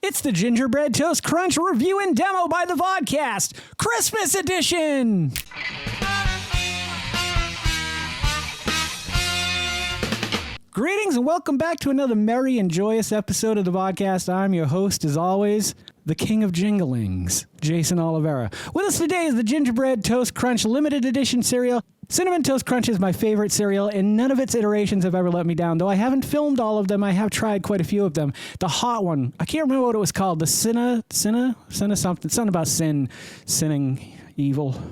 It's the Gingerbread Toast Crunch review and demo by the Vodkast, Christmas edition! Greetings and welcome back to another merry and joyous episode of the Vodkast. I'm your host, as always, the king of jinglings, Geycen Oliveira. With us today is the Gingerbread Toast Crunch limited edition cereal. Cinnamon Toast Crunch is my favorite cereal, and none of its iterations have ever let me down. Though I haven't filmed all of them, I have tried quite a few of them. The hot one, I can't remember what it was called. The sinning about sinning evil.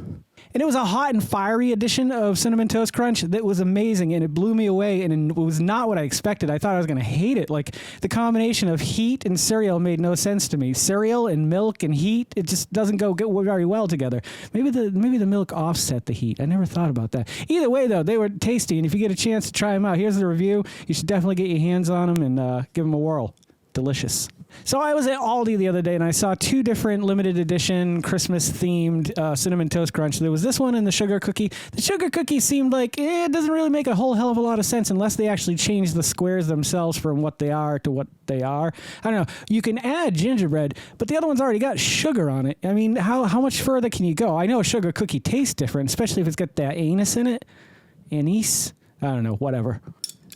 And it was a hot and fiery edition of Cinnamon Toast Crunch that was amazing, and it blew me away, and it was not what I expected. I thought I was going to hate it. Like, the combination of heat and cereal made no sense to me. Cereal and milk and heat, it just doesn't go very well together. Maybe the milk offset the heat. I never thought about that. Either way, though, they were tasty, and if you get a chance to try them out, here's the review. You should definitely get your hands on them and give them a whirl. Delicious. So I was at Aldi the other day, and I saw two different limited edition Christmas-themed Cinnamon Toast Crunch. There was this one and the sugar cookie. The sugar cookie seemed like it doesn't really make a whole hell of a lot of sense unless they actually change the squares themselves from what they are to what they are. I don't know. You can add gingerbread, but the other one's already got sugar on it. I mean, how much further can you go? I know a sugar cookie tastes different, especially if it's got that anise in it. Anise? I don't know. Whatever.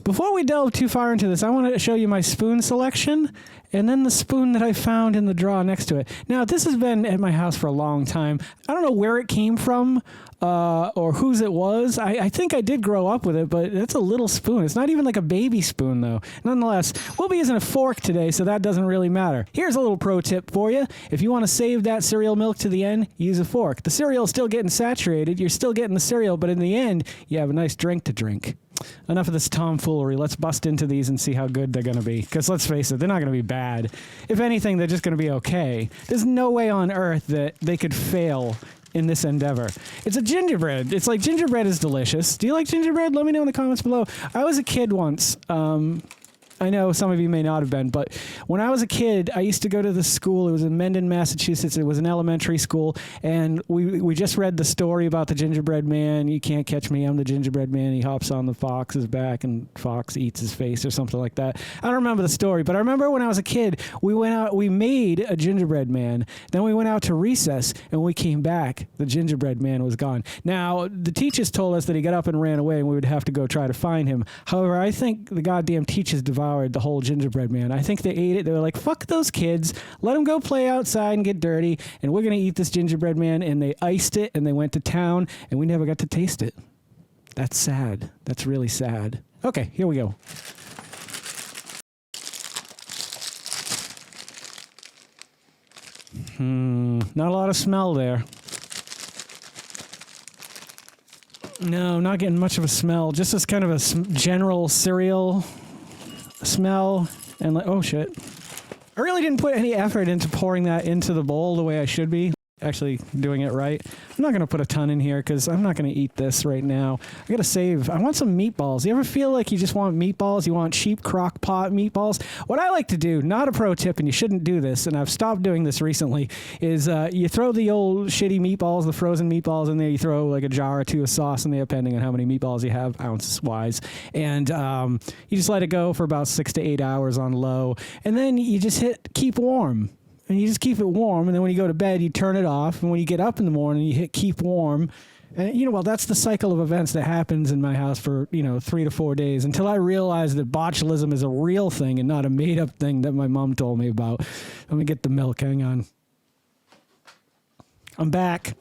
Before we delve too far into this, I want to show you my spoon selection and then the spoon that I found in the drawer next to it. Now, this has been at my house for a long time. I don't know where it came from or whose it was. I think I did grow up with it, but it's a little spoon. It's not even like a baby spoon, though. Nonetheless, we'll be using a fork today, so that doesn't really matter. Here's a little pro tip for you. If you want to save that cereal milk to the end, use a fork. The cereal's still getting saturated. You're still getting the cereal, but in the end, you have a nice drink to drink. Enough of this tomfoolery. Let's bust into these and see how good they're going to be. Because let's face it, they're not going to be bad. If anything, they're just going to be okay. There's no way on earth that they could fail in this endeavor. It's a gingerbread. It's like gingerbread is delicious. Do you like gingerbread? Let me know in the comments below. I was a kid once. I know some of you may not have been, but when I was a kid, I used to go to the school. It was in Mendon, Massachusetts. It was an elementary school, and we just read the story about the gingerbread man. You can't catch me, I'm the gingerbread man. He hops on the fox's back, and fox eats his face or something like that. I don't remember the story, but I remember when I was a kid, we went out, we made a gingerbread man. Then we went out to recess, and when we came back, the gingerbread man was gone. Now, the teachers told us that he got up and ran away, and we would have to go try to find him. However, I think the goddamn teachers devoured the whole gingerbread man. I think they ate it. They were like, fuck those kids. Let them go play outside and get dirty, and we're going to eat this gingerbread man. And they iced it, and they went to town, and we never got to taste it. That's sad. That's really sad. Okay, here we go. Not a lot of smell there. No, not getting much of a smell. Just as kind of a general cereal smell, and like, oh shit. I really didn't put any effort into pouring that into the bowl the way I should be. Actually doing it right. I'm not going to put a ton in here because I'm not going to eat this right now. I got to save. I want some meatballs. You ever feel like you just want meatballs? You want cheap crock pot meatballs? What I like to do, not a pro tip, and you shouldn't do this, and I've stopped doing this recently, is you throw the old shitty meatballs, the frozen meatballs in there. You throw like a jar or two of sauce in there, depending on how many meatballs you have, ounces-wise. And you just let it go for about 6 to 8 hours on low. And then you just hit keep warm. And you just keep it warm, and then when you go to bed, you turn it off, and when you get up in the morning, you hit keep warm. And, well, that's the cycle of events that happens in my house for, 3 to 4 days until I realized that botulism is a real thing and not a made-up thing that my mom told me about. Let me get the milk. Hang on. I'm back.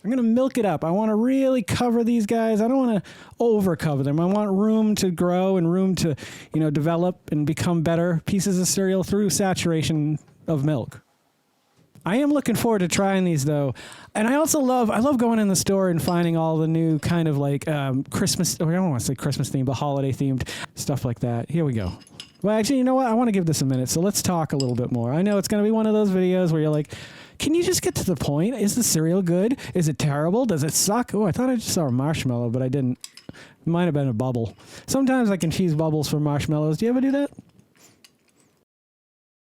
I'm going to milk it up. I want to really cover these guys. I don't want to over-cover them. I want room to grow and room to, develop and become better pieces of cereal through saturation of milk. I am looking forward to trying these, though. And I also love going in the store and finding all the new kind of like Christmas, I don't want to say Christmas themed, but holiday themed stuff like that. Here we go. Well, actually, you know what? I want to give this a minute, so let's talk a little bit more. I know it's going to be one of those videos where you're like, can you just get to the point? Is the cereal good? Is it terrible? Does it suck? Oh, I thought I just saw a marshmallow, but I didn't. It might have been a bubble. Sometimes I confuse bubbles for marshmallows. Do you ever do that?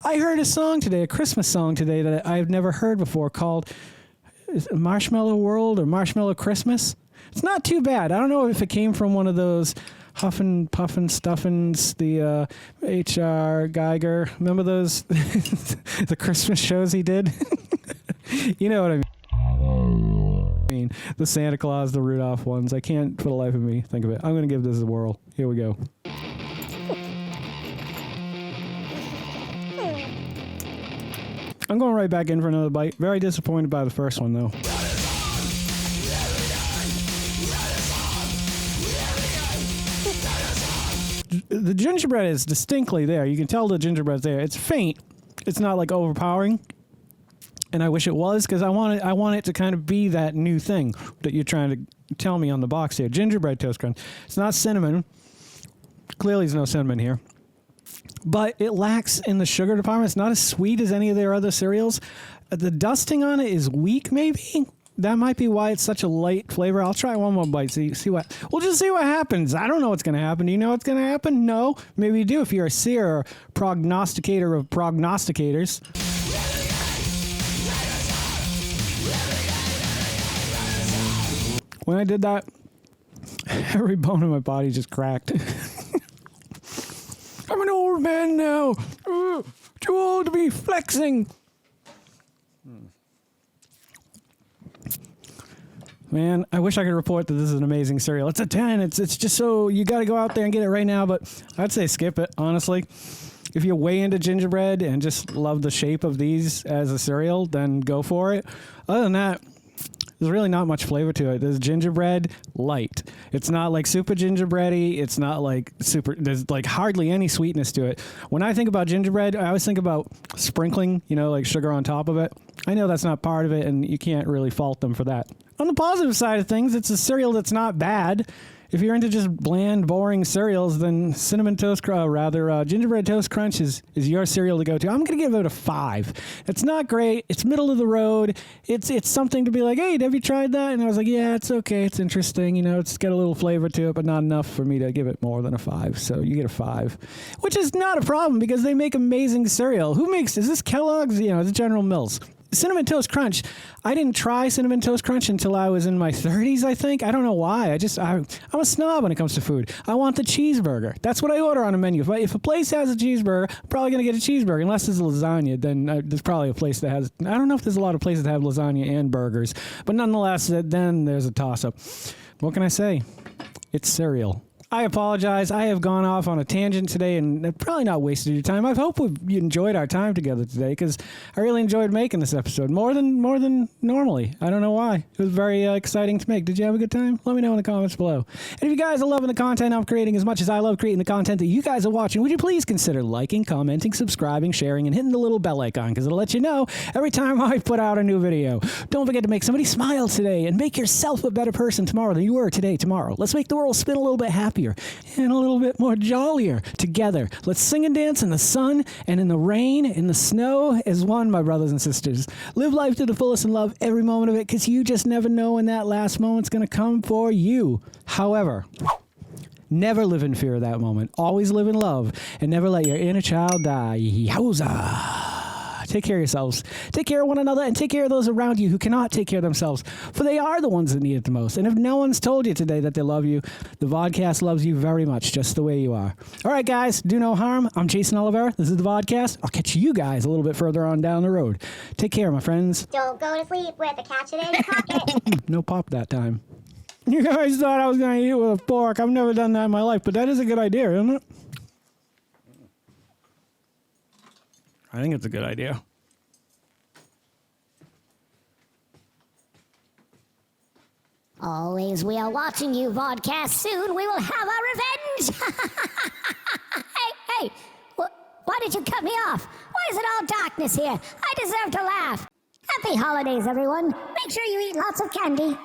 I heard a song today, a Christmas song today that I've never heard before called Marshmallow World or Marshmallow Christmas. It's not too bad. I don't know if it came from one of those Huffin' Puffin' Stuffins, the H.R. Geiger. Remember those the Christmas shows he did? You know what I mean. The Santa Claus, the Rudolph ones. I can't for the life of me think of it. I'm going to give this a whirl. Here we go. I'm going right back in for another bite. Very disappointed by the first one, though. The gingerbread is distinctly there. You can tell the gingerbread's there. It's faint. It's not like overpowering. And I wish it was, because I want it to kind of be that new thing that you're trying to tell me on the box here. Gingerbread Toast Crunch. It's not cinnamon. Clearly there's no cinnamon here. But it lacks in the sugar department. It's not as sweet as any of their other cereals. The dusting on it is weak, maybe. That might be why it's such a light flavor. I'll try one more bite. See what. We'll just see what happens. I don't know what's going to happen. Do you know what's going to happen? No. Maybe you do if you're a seer or prognosticator of prognosticators. When I did that, every bone in my body just cracked. I'm an old man now. Too old to be flexing. Man, I wish I could report that this is an amazing cereal. It's a 10. It's just so you got to go out there and get it right now, but I'd say skip it, honestly. If you're way into gingerbread and just love the shape of these as a cereal, then go for it. Other than that, there's really not much flavor to it. There's gingerbread light. It's not like super gingerbready. It's not like super, there's like hardly any sweetness to it. When I think about gingerbread, I always think about sprinkling, like sugar on top of it. I know that's not part of it, and you can't really fault them for that. On the positive side of things, it's a cereal that's not bad. If you're into just bland, boring cereals, then Gingerbread Toast Crunch is your cereal to go to. I'm going to give it a 5. It's not great. It's middle of the road. It's something to be like, hey, have you tried that? And I was like, yeah, it's okay. It's interesting. It's got a little flavor to it, but not enough for me to give it more than a 5. So you get a 5, which is not a problem because they make amazing cereal. Is this Kellogg's? It's General Mills. Cinnamon Toast Crunch. I didn't try Cinnamon Toast Crunch until I was in my 30s, I think. I don't know why. I'm a snob when it comes to food. I want the cheeseburger. That's what I order on a menu. If a place has a cheeseburger, I'm probably going to get a cheeseburger. Unless there's lasagna, then there's probably a place that has... I don't know if there's a lot of places that have lasagna and burgers. But nonetheless, then there's a toss-up. What can I say? It's cereal. I apologize. I have gone off on a tangent today and probably not wasted your time. I hope you enjoyed our time together today because I really enjoyed making this episode more than normally. I don't know why. It was very exciting to make. Did you have a good time? Let me know in the comments below. And if you guys are loving the content I'm creating as much as I love creating the content that you guys are watching, would you please consider liking, commenting, subscribing, sharing, and hitting the little bell icon because it'll let you know every time I put out a new video. Don't forget to make somebody smile today and make yourself a better person tomorrow than you were today, tomorrow. Let's make the world spin a little bit happier and a little bit more jollier together. Let's sing and dance in the sun and in the rain, in the snow as one, my brothers and sisters. Live life to the fullest and love every moment of it because you just never know when that last moment's going to come for you. However, never live in fear of that moment. Always live in love and never let your inner child die. Yowza. Take care of yourselves. Take care of one another and take care of those around you who cannot take care of themselves, for they are the ones that need it the most. And if no one's told you today that they love you, the Vodkast loves you very much, just the way you are. All right, guys, do no harm. I'm Geycen Oliveira. This is the Vodkast. I'll catch you guys a little bit further on down the road. Take care, my friends. Don't go to sleep with a catch it in your pocket. No pop that time. You guys thought I was going to eat it with a fork. I've never done that in my life, but that is a good idea, isn't it? I think it's a good idea. Always, we are watching you, Vodkast. Soon we will have our revenge. Hey, why did you cut me off? Why is it all darkness here? I deserve to laugh. Happy holidays, everyone. Make sure you eat lots of candy.